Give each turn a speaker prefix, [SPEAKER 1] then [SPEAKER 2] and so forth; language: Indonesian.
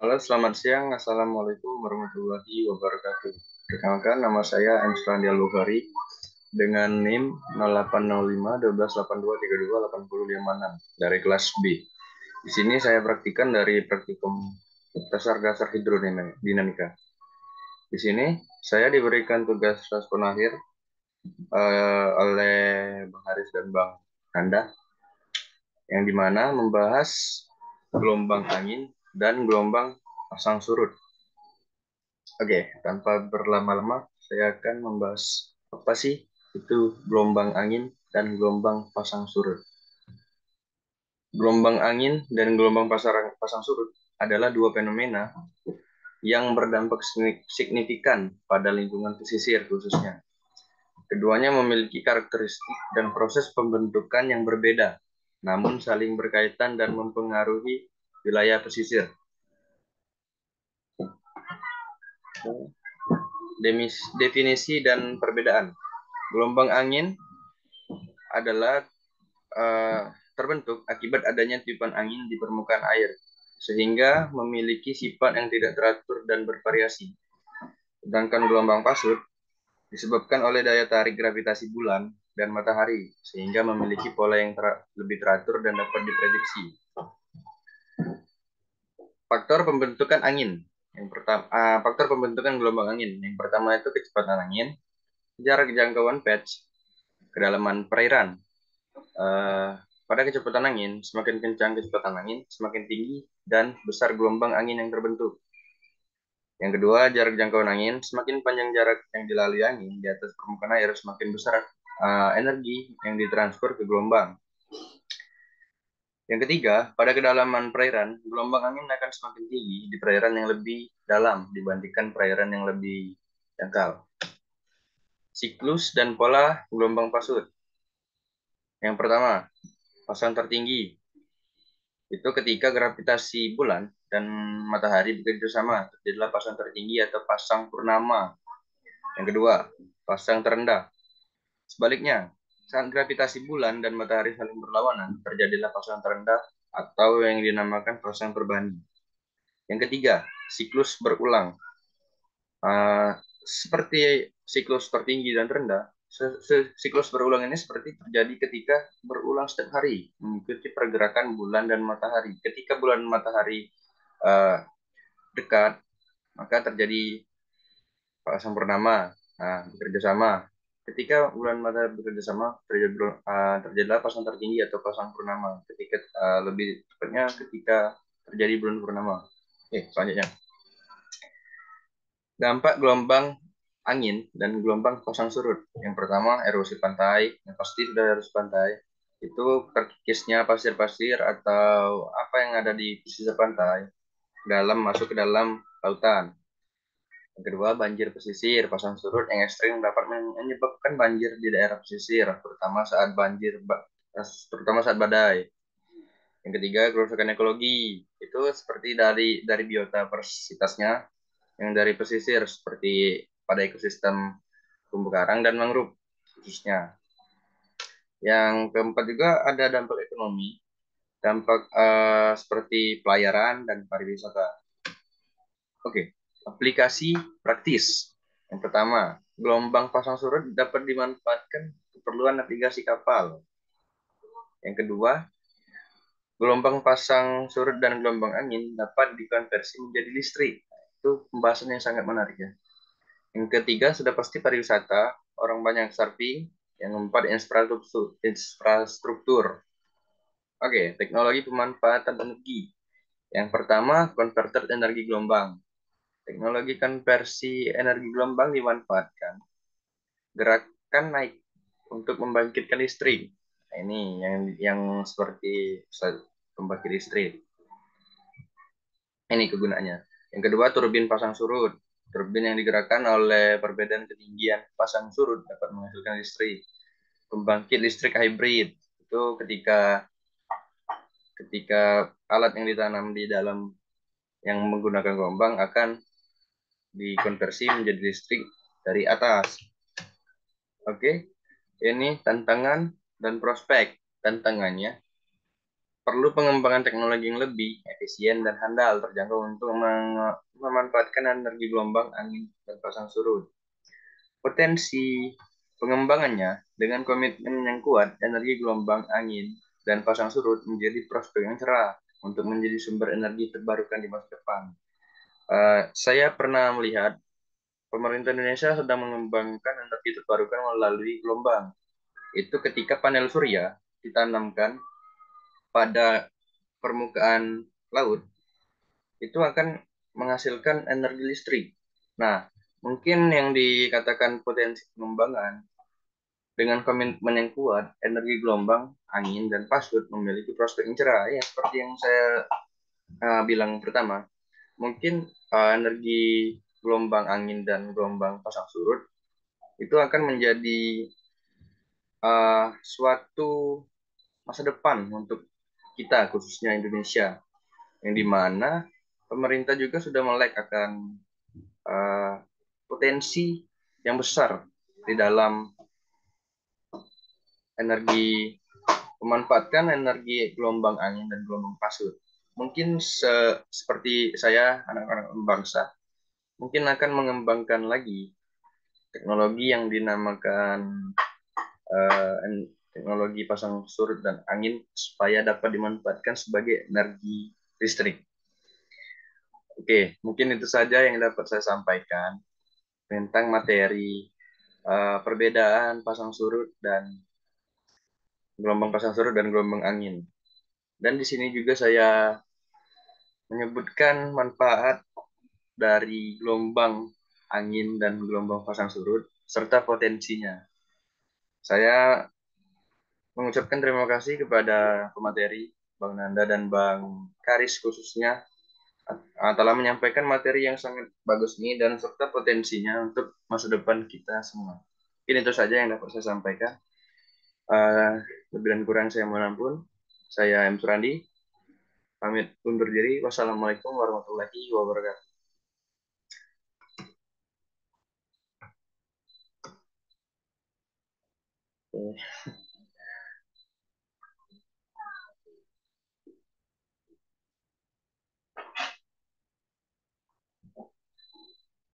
[SPEAKER 1] Halo, selamat siang. Assalamualaikum warahmatullahi wabarakatuh. Perkenalkan, nama saya Emslandia Lughari dengan NIM 0805 1282 32 8056 dari kelas B. Di sini saya praktikan dari praktikum dasar hidrodinamika. Di sini saya diberikan tugas respon akhir oleh Bang Haris dan Bang Nanda, yang dimana membahas gelombang angin dan gelombang pasang surut. Oke, tanpa berlama-lama, saya akan membahas apa sih itu gelombang angin dan gelombang pasang surut. Gelombang angin dan gelombang pasang surut adalah dua fenomena yang berdampak signifikan pada lingkungan pesisir khususnya. Keduanya memiliki karakteristik dan proses pembentukan yang berbeda, namun saling berkaitan dan mempengaruhi wilayah pesisir. Definisi dan perbedaan. Gelombang angin adalah terbentuk akibat adanya tiupan angin di permukaan air, sehingga memiliki sifat yang tidak teratur dan bervariasi. Sedangkan gelombang pasut disebabkan oleh daya tarik gravitasi bulan dan matahari, sehingga memiliki pola yang lebih teratur dan dapat diprediksi. Faktor pembentukan angin. Yang pertama, faktor pembentukan gelombang angin. Yang pertama itu kecepatan angin, jarak jangkauan patch, kedalaman perairan. Pada kecepatan angin, semakin kencang kecepatan angin, semakin tinggi dan besar gelombang angin yang terbentuk. Yang kedua, jarak jangkauan angin. Semakin panjang jarak yang dilalui angin di atas permukaan air, semakin besar energi yang ditransfer ke gelombang. Yang ketiga, pada kedalaman perairan, gelombang angin akan semakin tinggi di perairan yang lebih dalam dibandingkan perairan yang lebih dangkal. Siklus dan pola gelombang pasut. Yang pertama, pasang tertinggi. Itu ketika gravitasi bulan dan matahari bekerja sama, terjadilah pasang tertinggi atau pasang purnama. Yang kedua, pasang terendah. Sebaliknya, saat gravitasi bulan dan matahari saling berlawanan, terjadilah pasang terendah atau yang dinamakan pasang perbanding. Yang ketiga, siklus berulang. Seperti siklus tertinggi dan terendah, siklus berulang ini seperti terjadi ketika berulang setiap hari, mengikuti pergerakan bulan dan matahari. Ketika bulan dan matahari dekat, maka terjadi pasang purnama. Nah, bekerja sama. Ketika bulan matahari bekerja sama, terjadilah pasang tertinggi atau pasang purnama. Ketika lebih tepatnya ketika terjadi bulan purnama. Oke, selanjutnya. Dampak gelombang angin dan gelombang pasang surut. Yang pertama, erosi pantai. Yang pasti sudah erosi pantai. Itu terkikisnya pasir-pasir atau apa yang ada di pesisir pantai masuk ke dalam lautan. Yang kedua, banjir pesisir. Pasang surut yang ekstrim dapat menyebabkan banjir di daerah pesisir, terutama saat badai. Yang ketiga, kerusakan ekologi. Itu seperti dari biota diversitasnya yang dari pesisir seperti pada ekosistem terumbu karang dan mangrove khususnya. Yang keempat juga ada dampak ekonomi, dampak seperti pelayaran dan pariwisata. Oke, aplikasi praktis. Yang pertama, gelombang pasang surut dapat dimanfaatkan keperluan navigasi kapal. Yang kedua, gelombang pasang surut dan gelombang angin dapat dikonversi menjadi listrik. Itu pembahasan yang sangat menarik ya. Yang ketiga, sudah pasti pariwisata, orang banyak surfing. Yang keempat, infrastruktur. Oke, teknologi pemanfaatan energi. Yang pertama, konverter energi gelombang. Teknologi konversi energi gelombang dimanfaatkan. Gerakan naik untuk membangkitkan listrik. Nah, ini yang seperti pembangkit listrik. Ini kegunaannya. Yang kedua, turbin pasang surut. Turbin yang digerakkan oleh perbedaan ketinggian pasang surut dapat menghasilkan listrik. Pembangkit listrik hybrid itu ketika alat yang ditanam di dalam yang menggunakan gelombang akan dikonversi menjadi listrik dari atas. Oke, ini tantangan dan prospek. Tantangannya, perlu pengembangan teknologi yang lebih efisien dan handal terjangkau untuk memanfaatkan energi gelombang angin dan pasang surut. Potensi pengembangannya dengan komitmen yang kuat, energi gelombang angin dan pasang surut menjadi prospek yang cerah untuk menjadi sumber energi terbarukan di masa depan. Saya pernah melihat pemerintah Indonesia sedang mengembangkan energi terbarukan melalui gelombang. Itu ketika panel surya ditanamkan pada permukaan laut, itu akan menghasilkan energi listrik. Nah, mungkin yang dikatakan potensi pengembangan dengan komitmen yang kuat, energi gelombang, angin, dan pasut memiliki prospek yang cerah. Ya, seperti yang saya bilang pertama, mungkin energi gelombang angin dan gelombang pasang surut itu akan menjadi suatu masa depan untuk kita, khususnya Indonesia, yang dimana pemerintah juga sudah melek akan uh, potensi yang besar di dalam energi memanfaatkan energi gelombang angin dan gelombang pasut. Mungkin seperti saya, anak-anak bangsa, mungkin akan mengembangkan lagi teknologi yang dinamakan uh, teknologi pasang surut dan angin supaya dapat dimanfaatkan sebagai energi listrik. Oke, mungkin itu saja yang dapat saya sampaikan tentang materi perbedaan pasang surut dan gelombang pasang surut dan gelombang angin. Dan di sini juga saya menyebutkan manfaat dari gelombang angin dan gelombang pasang surut serta potensinya. Saya mengucapkan terima kasih kepada pemateri Bang Nanda dan Bang Karis khususnya telah menyampaikan materi yang sangat bagus ini dan serta potensinya untuk masa depan kita semua. Mungkin itu saja yang dapat saya sampaikan. Lebih dan kurang saya mohon ampun. Saya M. Surandi, pamit undur diri. Wassalamualaikum warahmatullahi wabarakatuh. Oke.